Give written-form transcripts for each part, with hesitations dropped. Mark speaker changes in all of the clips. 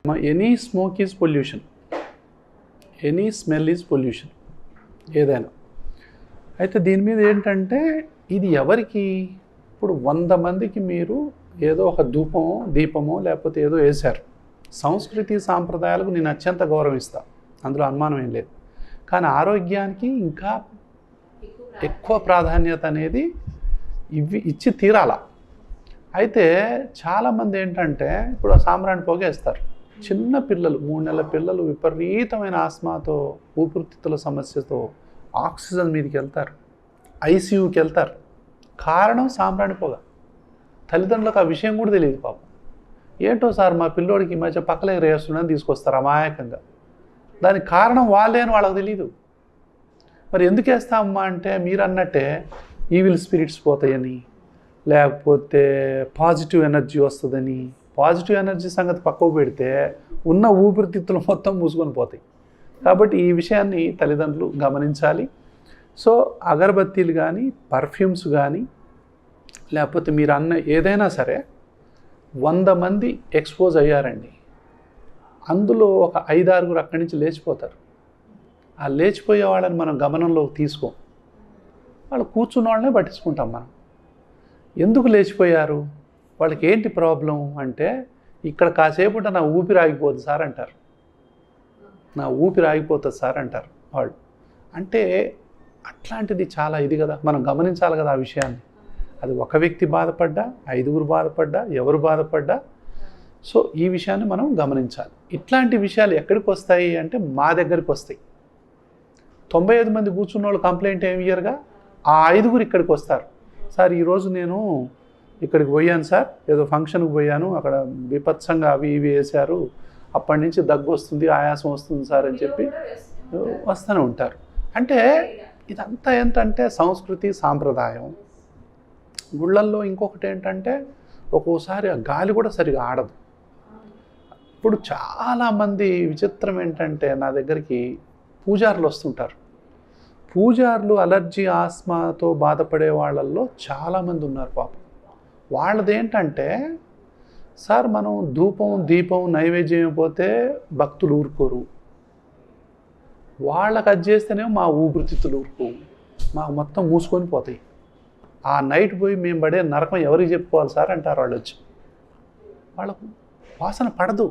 Speaker 1: Any smoke is pollution, any smell is pollution, ఏదైనా. అయితే దీని మీద ఏంటంటే ఇది ఎవరికి, ఇప్పుడు 100 మందికి మీరు ఏదో ఒక ధూపమో దీపమో లేకపోతే ఏదో వేశారు. సంస్కృతి సాంప్రదాయాలకు నేను అత్యంత గౌరవిస్తాను, అందులో అనుమానం ఏం లేదు. కానీ ఆరోగ్యానికి ఇంకా ఎక్కువ ప్రాధాన్యత అనేది ఇచ్చి తీరాల. అయితే చాలామంది ఏంటంటే ఇప్పుడు సాంబ్రాణి పొగ వేస్తారు. చిన్న పిల్లలు, 3 నెలల పిల్లలు విపరీతమైన ఆస్మాతో, ఊపిరితిత్తుల సమస్యతో ఆక్సిజన్ మీదకి వెళ్తారు, ఐసీయూకి వెళ్తారు. కారణం సాంబ్రాణి పొగ. తల్లిదండ్రులకు ఆ విషయం కూడా తెలియదు పాపం. ఏంటో సార్ మా పిల్లోడికి ఈ మధ్య పక్కలే రేస్తుందని తీసుకొస్తారు అమాయకంగా. దానికి కారణం వాళ్ళే అని వాళ్ళకి తెలియదు. మరి ఎందుకు వేస్తామమ్మా అంటే మీరు అన్నట్టే ఈవిల్ స్పిరిట్స్ పోతాయని, లేకపోతే పాజిటివ్ ఎనర్జీ వస్తుందని. పాజిటివ్ ఎనర్జీ సంగతి పక్కకు పెడితే ఉన్న ఊపిరితిత్తులు మొత్తం మూసుకొని పోతాయి. కాబట్టి ఈ విషయాన్ని తల్లిదండ్రులు గమనించాలి. సో అగరబత్తీలు కానీ, పర్ఫ్యూమ్స్ కానీ, లేకపోతే మీరు అన్న ఏదైనా సరే 100 మంది ఎక్స్పోజ్ అయ్యారండి, అందులో ఒక 5-6 అక్కడి నుంచి లేచిపోతారు. ఆ లేచిపోయే వాళ్ళని మనం గమనంలోకి తీసుకోం, వాళ్ళు కూర్చున్న వాళ్ళనే పట్టించుకుంటాం మనం. ఎందుకు లేచిపోయారు, వాళ్ళకి ఏంటి ప్రాబ్లం అంటే, ఇక్కడ కాసేపు నా ఊపిరి ఆగిపోతుంది సార్ అంటారు, నా ఊపిరి ఆగిపోతుంది సార్ అంటారు వాళ్ళు. అంటే అట్లాంటిది చాలా ఇది కదా, మనం గమనించాలి కదా ఆ విషయాన్ని. అది ఒక వ్యక్తి బాధపడ్డా, 5 బాధపడ్డా, ఎవరు బాధపడ్డా, సో ఈ విషయాన్ని మనం గమనించాలి. ఇట్లాంటి విషయాలు ఎక్కడికి వస్తాయి అంటే మా దగ్గరికి వస్తాయి. 95 మంది కూర్చున్న వాళ్ళు కంప్లైంట్ ఏమి ఇయ్యరుగా, ఆ 5 ఇక్కడికి వస్తారు. సార్ ఈరోజు నేను ఇక్కడికి పోయాను సార్, ఏదో ఫంక్షన్కి పోయాను, అక్కడ విపత్సంగా అవి ఇవి వేశారు, అప్పటి నుంచి దగ్గు వస్తుంది, ఆయాసం వస్తుంది సార్ అని చెప్పి వస్తూనే ఉంటారు. అంటే ఇదంతా ఏంటంటే సంస్కృతి సాంప్రదాయం. గుళ్ళల్లో ఇంకొకటి ఏంటంటే ఒక్కోసారి ఆ గాలి కూడా సరిగా ఆడదు. ఇప్పుడు చాలామంది విచిత్రం ఏంటంటే నా దగ్గరికి పూజారులు వస్తుంటారు. పూజారులు అలర్జీ ఆస్మాతో బాధపడే వాళ్ళల్లో చాలామంది ఉన్నారు పాపం. వాళ్ళది ఏంటంటే సార్ మనం ధూపం దీపం నైవేద్యం అయిపోతే భక్తులు ఊరుకోరు, వాళ్ళకి అది చేస్తేనే మా ఊపిరితిత్తులు ఊరుకోవు, మాకు మొత్తం మూసుకొని పోతాయి. ఆ నైట్ పోయి మేము పడే నరకం ఎవరికి చెప్పుకోవాలి సార్ అంటారు వాళ్ళు వచ్చి. వాళ్ళకు వాసన పడదు,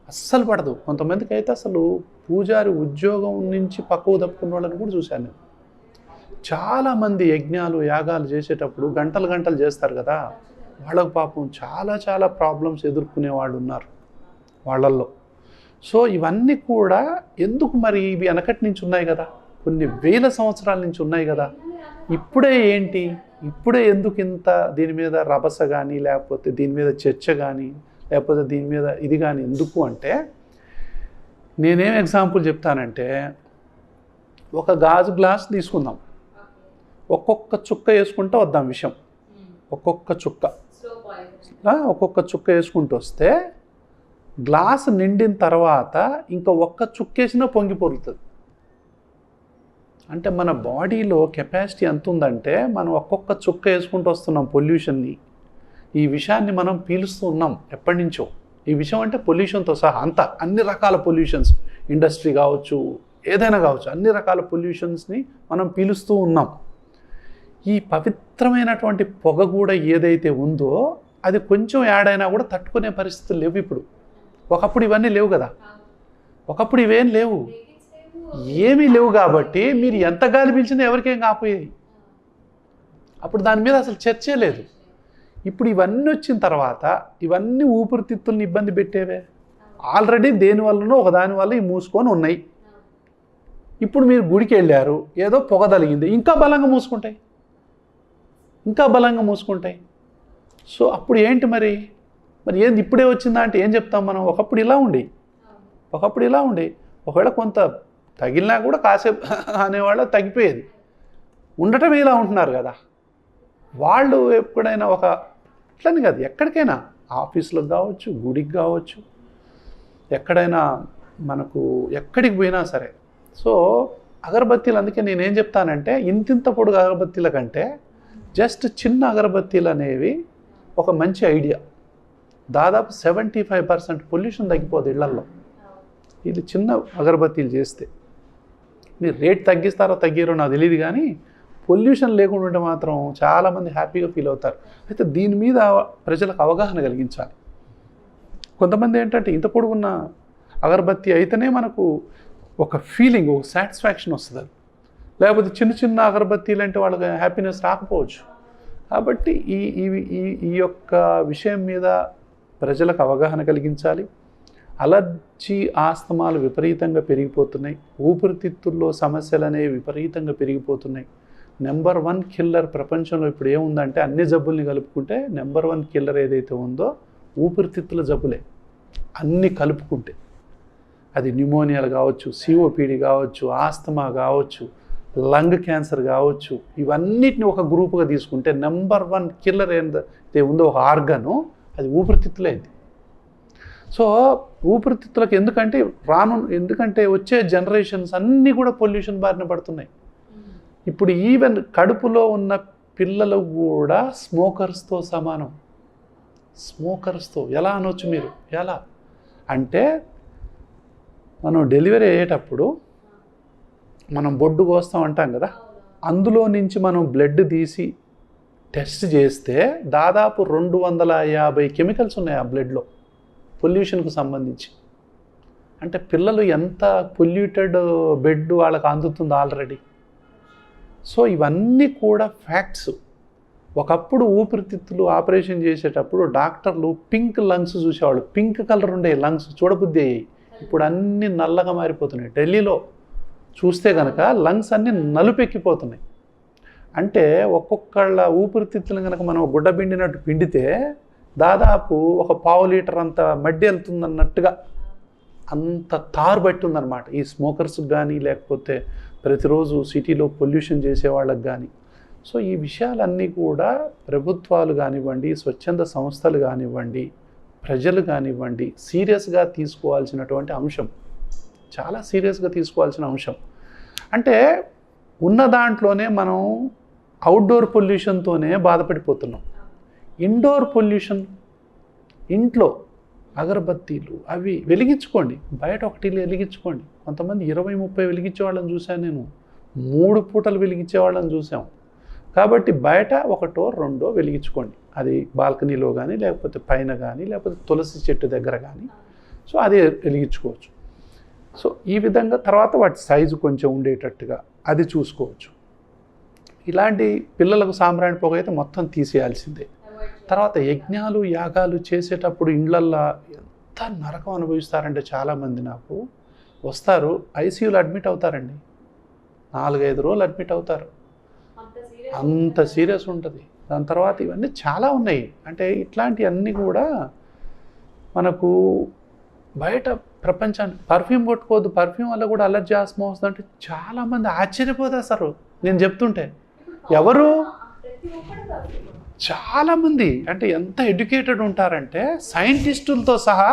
Speaker 1: అస్సలు పడదు. కొంతమందికి అయితే అసలు పూజారి ఉద్యోగం నుంచి పక్కకు తప్పుకున్న వాళ్ళని కూడా చూశాను నేను. చాలామంది యజ్ఞాలు యాగాలు చేసేటప్పుడు గంటలు చేస్తారు కదా, వాళ్ళకు పాపం చాలా ప్రాబ్లమ్స్ ఎదుర్కొనే వాళ్ళు ఉన్నారు వాళ్ళల్లో. సో ఇవన్నీ కూడా ఎందుకు మరి, ఇవి వెనకటి నుంచి ఉన్నాయి కదా, కొన్ని వేల సంవత్సరాల నుంచి ఉన్నాయి కదా, ఇప్పుడే ఏంటి, ఇప్పుడే ఎందుకు ఇంత దీని మీద రభస కానీ, లేకపోతే దీని మీద చర్చ కానీ, లేకపోతే దీని మీద ఇది కానీ ఎందుకు అంటే, నేనేం ఎగ్జాంపుల్ చెప్తానంటే, ఒక గాజు గ్లాస్ తీసుకుందాం, ఒక్కొక్క చుక్క వేసుకుంటూ వద్దాం విషయం, ఒక్కొక్క చుక్క వేసుకుంటూ వస్తే గ్లాస్ నిండిన తర్వాత ఇంకా ఒక్క చుక్కేసినా పొంగి పొరులుతుంది. అంటే మన బాడీలో కెపాసిటీ ఎంత ఉందంటే మనం ఒక్కొక్క చుక్క వేసుకుంటూ వస్తున్నాం పొల్యూషన్ని. ఈ విషయాన్ని మనం పీలుస్తూ ఉన్నాం ఎప్పటి నుంచో. ఈ విషయం అంటే పొల్యూషన్తో సహా అంతా, అన్ని రకాల పొల్యూషన్స్, ఇండస్ట్రీ కావచ్చు, ఏదైనా కావచ్చు, అన్ని రకాల పొల్యూషన్స్ని మనం పీలుస్తూ ఉన్నాం. ఈ పవిత్రమైనటువంటి పొగ కూడా ఏదైతే ఉందో అది కొంచెం యాడ్ అయినా కూడా తట్టుకునే పరిస్థితులు లేవు ఇప్పుడు. ఒకప్పుడు ఇవన్నీ లేవు కదా, ఒకప్పుడు ఇవేం లేవు, ఏమీ లేవు. కాబట్టి మీరు ఎంత గాలి పీల్చినా ఎవరికేం కాపోయాయి. అప్పుడు దాని మీద అసలు చర్చే లేదు. ఇప్పుడు ఇవన్నీ వచ్చిన తర్వాత ఇవన్నీ ఊపిరితిత్తుల్ని ఇబ్బంది పెట్టేవే. ఆల్రెడీ దేనివల్లనో ఒకదాని వల్ల ఈ మూసుకొని ఉన్నాయి. ఇప్పుడు మీరు గుడికి వెళ్ళారు, ఏదో పొగ తలిగింది, ఇంకా బలంగా మూసుకుంటాయి. సో అప్పుడు ఏంటి మరి ఏంది ఇప్పుడే వచ్చిందా అంటే ఏం చెప్తాం మనం, ఒకప్పుడు ఇలా ఉండి ఒకవేళ కొంత తగిలినా కూడా కాసేపు అనేవాళ్ళు తగ్గిపోయేది, ఉండటం ఇలా ఉంటున్నారు కదా వాళ్ళు. ఎప్పుడైనా ఒక ఇట్లని కాదు, ఎక్కడికైనా ఆఫీసులకు కావచ్చు, గుడికి కావచ్చు, ఎక్కడైనా మనకు ఎక్కడికి పోయినా సరే. సో అగరబత్తీలు, అందుకే నేనేం చెప్తానంటే ఇంతింత పొడుగు అగరబత్తీల కంటే జస్ట్ చిన్న అగరబత్తీలు అనేవి ఒక మంచి ఐడియా. దాదాపు 75% పొల్యూషన్ తగ్గిపోదు ఇళ్లల్లో. ఇది చిన్న అగరబత్తీలు చేస్తే. మీరు రేట్ తగ్గిస్తారో తగ్గిరో నాకు తెలియదు, కానీ పొల్యూషన్ లేకుండా ఉంటే మాత్రం చాలామంది హ్యాపీగా ఫీల్ అవుతారు. అయితే దీని మీద ప్రజలకు అవగాహన కలిగించాలి. కొంతమంది ఏంటంటే ఇంత పొడుగున్న అగరబత్తి అయితేనే మనకు ఒక ఫీలింగ్, ఒక సాటిస్ఫాక్షన్ వస్తుంది. లేకపోతే చిన్న చిన్న అగరబత్తీలు అంటే వాళ్ళకి హ్యాపీనెస్ రాకపోవచ్చు. కాబట్టి ఈ యొక్క విషయం మీద ప్రజలకు అవగాహన కలిగించాలి. అలర్జీ ఆస్తమాలు విపరీతంగా పెరిగిపోతున్నాయి. ఊపిరితిత్తుల్లో సమస్యలు అనేవి విపరీతంగా పెరిగిపోతున్నాయి. నెంబర్ 1 కిల్లర్ ప్రపంచంలో ఇప్పుడు ఏముందంటే అన్ని జబ్బుల్ని కలుపుకుంటే నెంబర్ 1 కిల్లర్ ఏదైతే ఉందో ఊపిరితిత్తుల జబ్బులే. అన్నీ కలుపుకుంటే అది న్యూమోనియాలు కావచ్చు, సిఓపిడి కావచ్చు, ఆస్తమా కావచ్చు, లంగ్ క్యాన్సర్ కావచ్చు, ఇవన్నిటిని ఒక గ్రూపుగా తీసుకుంటే నెంబర్ 1 కిల్లర్ ఏదైతే ఉందో ఒక ఆర్గను అది ఊపిరితిత్తులేది. సో ఊపిరితిత్తులకు ఎందుకంటే వచ్చే జనరేషన్స్ అన్నీ కూడా పొల్యూషన్ బారిన పడుతున్నాయి. ఇప్పుడు ఈవెన్ కడుపులో ఉన్న పిల్లలు కూడా స్మోకర్స్తో సమానం. స్మోకర్స్తో ఎలా అనొచ్చు మీరు? ఎలా అంటే మనం డెలివరీ అయ్యేటప్పుడు మనం బొడ్డు కోస్తాం అంటాం కదా, అందులో నుంచి మనం బ్లడ్ తీసి టెస్ట్ చేస్తే దాదాపు 250 కెమికల్స్ ఉన్నాయి ఆ బ్లడ్లో పొల్యూషన్కు సంబంధించి. అంటే పిల్లలు ఎంత పొల్యూటెడ్ బెడ్ వాళ్ళకి అందుతుంది ఆల్రెడీ. సో ఇవన్నీ కూడా ఫ్యాక్ట్స్. ఒకప్పుడు ఊపిరితిత్తులు ఆపరేషన్ చేసేటప్పుడు డాక్టర్లు పింక్ లంగ్స్ చూసేవాళ్ళు. పింక్ కలర్ ఉండే లంగ్స్ చూడబుద్ధి అయ్యాయి. ఇప్పుడు అన్నీ నల్లగా మారిపోతున్నాయి. ఢిల్లీలో చూస్తే కనుక లంగ్స్ అన్నీ నలుపెక్కిపోతున్నాయి. అంటే ఒక్కొక్కళ్ళ ఊపిరితిత్తులు కనుక మనం గుడ్డ పిండినట్టు పిండితే దాదాపు ఒక 1/2 లీటర్ అంత మడ్డి వెళ్తుందన్నట్టుగా అంత తారు బట్టి ఉందన్నమాట ఈ స్మోకర్స్కి కానీ, లేకపోతే ప్రతిరోజు సిటీలో పొల్యూషన్ చేసేవాళ్ళకి కానీ. సో ఈ విషయాలన్నీ కూడా ప్రభుత్వాలు కానివ్వండి, స్వచ్ఛంద సంస్థలు కానివ్వండి, ప్రజలు కానివ్వండి సీరియస్గా తీసుకోవాల్సినటువంటి అంశం. చాలా సీరియస్గా తీసుకోవాల్సిన అంశం. అంటే ఉన్న దాంట్లోనే మనం అవుట్డోర్ పొల్యూషన్తోనే బాధపడిపోతున్నాం. ఇండోర్ పొల్యూషన్, ఇంట్లో అగరబత్తీలు అవి వెలిగించుకోండి, బయట ఒకటి వెలిగించుకోండి. కొంతమంది 20-30 వెలిగించే వాళ్ళని చూశాను నేను. 3 పూటలు వెలిగించే వాళ్ళని చూసాం. కాబట్టి బయట 1 or 2 వెలిగించుకోండి. అది బాల్కనీలో కానీ, లేకపోతే పైన కానీ, లేకపోతే తులసి చెట్టు దగ్గర కానీ. సో అది వెలిగించుకోవచ్చు. సో ఈ విధంగా తర్వాత వాటి సైజు కొంచెం ఉండేటట్టుగా అది చూసుకోవచ్చు. ఇలాంటి పిల్లలకు సాంబ్రాణి పొగ అయితే మొత్తం తీసేయాల్సిందే. తర్వాత యజ్ఞాలు యాగాలు చేసేటప్పుడు ఇండ్లల్లో ఎంత నరకం అనుభవిస్తారంటే చాలామంది నాకు వస్తారు, ఐసీయూలో అడ్మిట్ అవుతారండి. 4-5 రోజులు అడ్మిట్ అవుతారు. అంత సీరియస్ ఉంటుంది. దాని తర్వాత ఇవన్నీ చాలా ఉన్నాయి. అంటే ఇట్లాంటివన్నీ కూడా మనకు బయట ప్రపంచాన్ని పర్ఫ్యూమ్ కొట్టుకోవద్దు, పర్ఫ్యూమ్ వల్ల కూడా అలర్జీ ఆస్మా వస్తుందంటే చాలామంది ఆశ్చర్యపోతారు నేను చెప్తుంటే. ఎవరు? చాలామంది. అంటే ఎంత ఎడ్యుకేటెడ్ ఉంటారంటే సైంటిస్టులతో సహా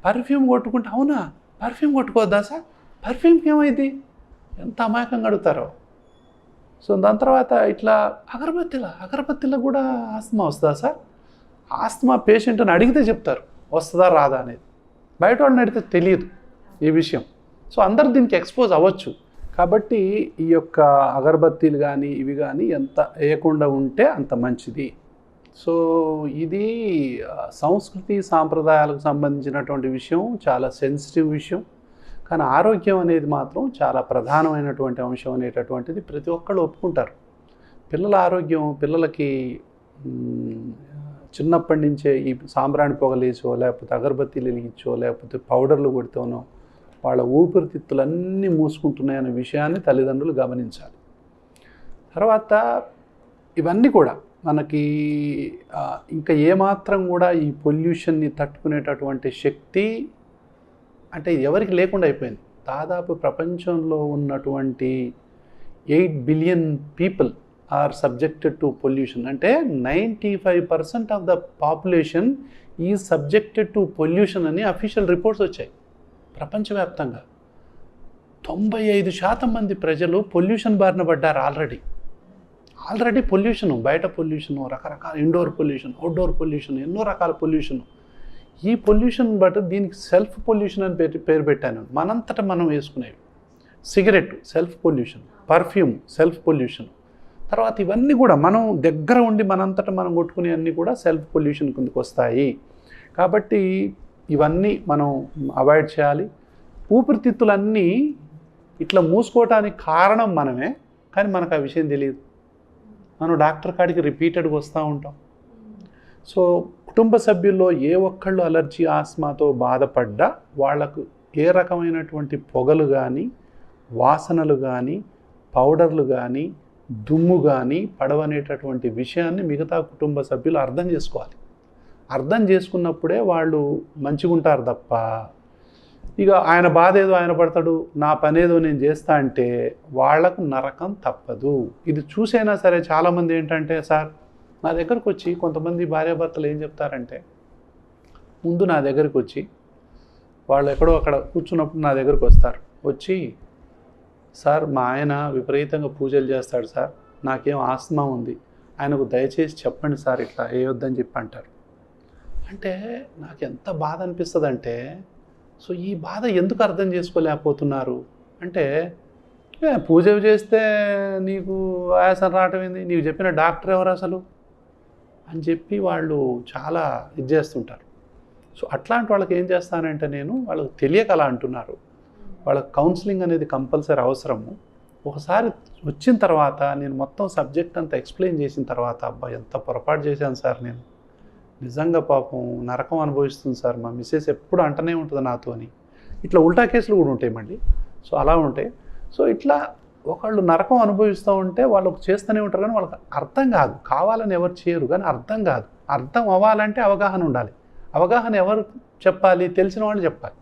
Speaker 1: పర్ఫ్యూమ్ కొట్టుకుంటే, అవునా పర్ఫ్యూమ్ కొట్టుకోవద్దా సార్, పర్ఫ్యూమ్కి ఏమైంది, ఎంత అమాయకంగా అడుగుతారో. సో దాని తర్వాత ఇట్లా అగరబత్తిలో కూడా ఆస్తమా వస్తుందా సార్? ఆస్తమా పేషెంట్ని అడిగితే చెప్తారు వస్తుందా రాదా అనేది. బయట వాళ్ళని అడిగితే తెలియదు ఈ విషయం. సో అందరు దీనికి ఎక్స్పోజ్ అవ్వచ్చు. కాబట్టి ఈ యొక్క అగరబత్తీలు కానీ ఇవి కానీ ఎంత వేయకుండా ఉంటే అంత మంచిది. సో ఇది సంస్కృతి సాంప్రదాయాలకు సంబంధించినటువంటి విషయం, చాలా సెన్సిటివ్ విషయం. కానీ ఆరోగ్యం అనేది మాత్రం చాలా ప్రధానమైనటువంటి అంశం అనేటటువంటిది ప్రతి ఒక్కళ్ళు ఒప్పుకుంటారు. పిల్లల ఆరోగ్యం, పిల్లలకి చిన్నప్పటి నుంచే ఈ సాంబ్రాణి పొగలేసో, లేకపోతే అగరబత్తీలు వెలిగించో, లేకపోతే పౌడర్లు కొడితేనో వాళ్ళ ఊపిరితిత్తులన్నీ మూసుకుంటున్నాయనే విషయాన్ని తల్లిదండ్రులు గమనించాలి. తర్వాత ఇవన్నీ కూడా మనకి ఇంకా ఏమాత్రం కూడా ఈ పొల్యూషన్ని తట్టుకునేటటువంటి శక్తి అంటే ఎవరికి లేకుండా అయిపోయింది. దాదాపు ప్రపంచంలో ఉన్నటువంటి 8 billion people are subjected to pollution. అంటే 95% of the population is subjected to pollution అని అఫీషియల్ రిపోర్ట్స్ వచ్చాయి. ప్రపంచవ్యాప్తంగా 95% మంది ప్రజలు పొల్యూషన్ బారిన పడ్డారు. ఆల్రెడీ పొల్యూషను, బయట పొల్యూషను, రకరకాల ఇండోర్ పొల్యూషన్, అవుట్డోర్ పొల్యూషన్, ఎన్నో రకాల పొల్యూషను. ఈ పొల్యూషన్ బట్ దీనికి సెల్ఫ్ పొల్యూషన్ అని పేరు పెట్టాను. మనంతటా మనం వేసుకునేవి. Cigarette self pollution, perfume self pollution, తర్వాత ఇవన్నీ కూడా మనం దగ్గర ఉండి మనంతటా మనం కొట్టుకునే అన్నీ కూడా సెల్ఫ్ పొల్యూషన్ కిందకి వస్తాయి. కాబట్టి ఇవన్నీ మనం అవాయిడ్ చేయాలి. ఊపిరితిత్తులన్నీ ఇట్లా మూసుకోవటానికి కారణం మనమే, కానీ మనకు ఆ విషయం తెలియదు. మనం డాక్టర్ కాడికి రిపీటెడ్గా వస్తూ ఉంటాం. సో కుటుంబ సభ్యుల్లో ఏ ఒక్కళ్ళు అలర్జీ ఆస్మాతో బాధపడ్డా వాళ్లకు ఏ రకమైనటువంటి పొగలు కానీ, వాసనలు కానీ, పౌడర్లు కానీ, దుమ్ము కానీ పడవనేటటువంటి విషయాన్ని మిగతా కుటుంబ సభ్యులు అర్థం చేసుకోవాలి. అర్థం చేసుకున్నప్పుడే వాళ్ళు మంచిగా ఉంటారు తప్ప ఇక ఆయన బాధ ఏదో ఆయన పడతాడు, నా పనేదో నేను చేస్తా అంటే వాళ్లకు నరకం తప్పదు. ఇది చూసైనా సరే చాలామంది ఏంటంటే, సార్ నా దగ్గరకు వచ్చి కొంతమంది భార్యాభర్తలు ఏం చెప్తారంటే, ముందు నా దగ్గరికి వచ్చి వాళ్ళు ఎక్కడో అక్కడ కూర్చున్నప్పుడు నా దగ్గరకు వస్తారు. వచ్చి, సార్ మా ఆయన విపరీతంగా పూజలు చేస్తాడు సార్, నాకేం ఆస్మా ఉంది, ఆయనకు దయచేసి చెప్పండి సార్ ఇట్లా వేయొద్దని చెప్పి అంటారు. అంటే నాకు ఎంత బాధ అనిపిస్తుంది అంటే, సో ఈ బాధ ఎందుకు అర్థం చేసుకోలేకపోతున్నారు అంటే, పూజ చేస్తే నీకు ఆయాసం రావటం ఏంది, నీకు చెప్పిన డాక్టర్ ఎవరు అసలు అని చెప్పి వాళ్ళు చాలా ఇది చేస్తుంటారు. సో అట్లాంటి వాళ్ళకి ఏం చేస్తానంటే, నేను వాళ్ళకి తెలియక అలా అంటున్నారు, వాళ్ళకి కౌన్సిలింగ్ అనేది కంపల్సరీ అవసరము. ఒకసారి వచ్చిన తర్వాత నేను మొత్తం సబ్జెక్ట్ అంతా ఎక్స్ప్లెయిన్ చేసిన తర్వాత, అబ్బా ఎంత పొరపాటు చేశాను సార్, నేను నిజంగా పాపం నరకం అనుభవిస్తుంది సార్, మా మిస్సెస్ ఎప్పుడు అంటనే ఉంటుంది నాతో అని. ఇట్లా ఉల్టా కేసులు కూడా ఉంటాయి మళ్ళీ. సో అలా ఉంటాయి. సో ఇట్లా ఒకళ్ళు నరకం అనుభవిస్తూ ఉంటే వాళ్ళకు చేస్తూనే ఉంటారు, కానీ వాళ్ళకి అర్థం కాదు. కావాలని ఎవరు చేయరు, కానీ అర్థం కాదు. అర్థం అవ్వాలంటే అవగాహన ఉండాలి. అవగాహన ఎవరు చెప్పాలి? తెలిసిన వాళ్ళు చెప్పాలి.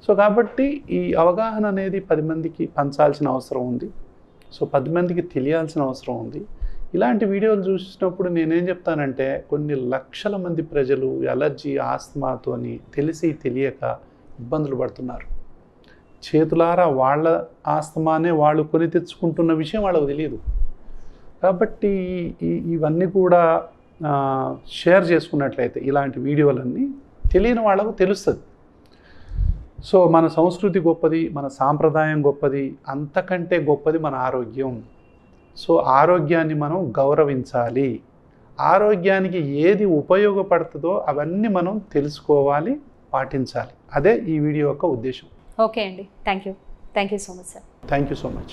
Speaker 1: సో కాబట్టి ఈ అవగాహన అనేది 10 మందికి పంచాల్సిన అవసరం ఉంది. సో 10 మందికి తెలియాల్సిన అవసరం ఉంది. ఇలాంటి వీడియోలు చూసినప్పుడు నేనేం చెప్తానంటే, కొన్ని లక్షల మంది ప్రజలు అలర్జీ ఆస్మాతోని తెలిసి తెలియక ఇబ్బందులు పడుతున్నారు. చేతులారా వాళ్ళ ఆస్తమానే వాళ్ళు కొని తెచ్చుకుంటున్న విషయం వాళ్ళకు తెలియదు. కాబట్టి ఇవన్నీ కూడా షేర్ చేసుకున్నట్లయితే ఇలాంటి వీడియోలన్నీ తెలియని వాళ్ళకు తెలుస్తుంది. సో మన సంస్కృతి గొప్పది, మన సాంప్రదాయం గొప్పది, అంతకంటే గొప్పది మన ఆరోగ్యం. సో ఆరోగ్యాన్ని మనం గౌరవించాలి. ఆరోగ్యానికి ఏది ఉపయోగపడుతుందో అవన్నీ మనం తెలుసుకోవాలి, పాటించాలి. అదే ఈ వీడియో యొక్క ఉద్దేశం.
Speaker 2: ఓకే అండి, thank you so much sir.
Speaker 1: Thank you so much.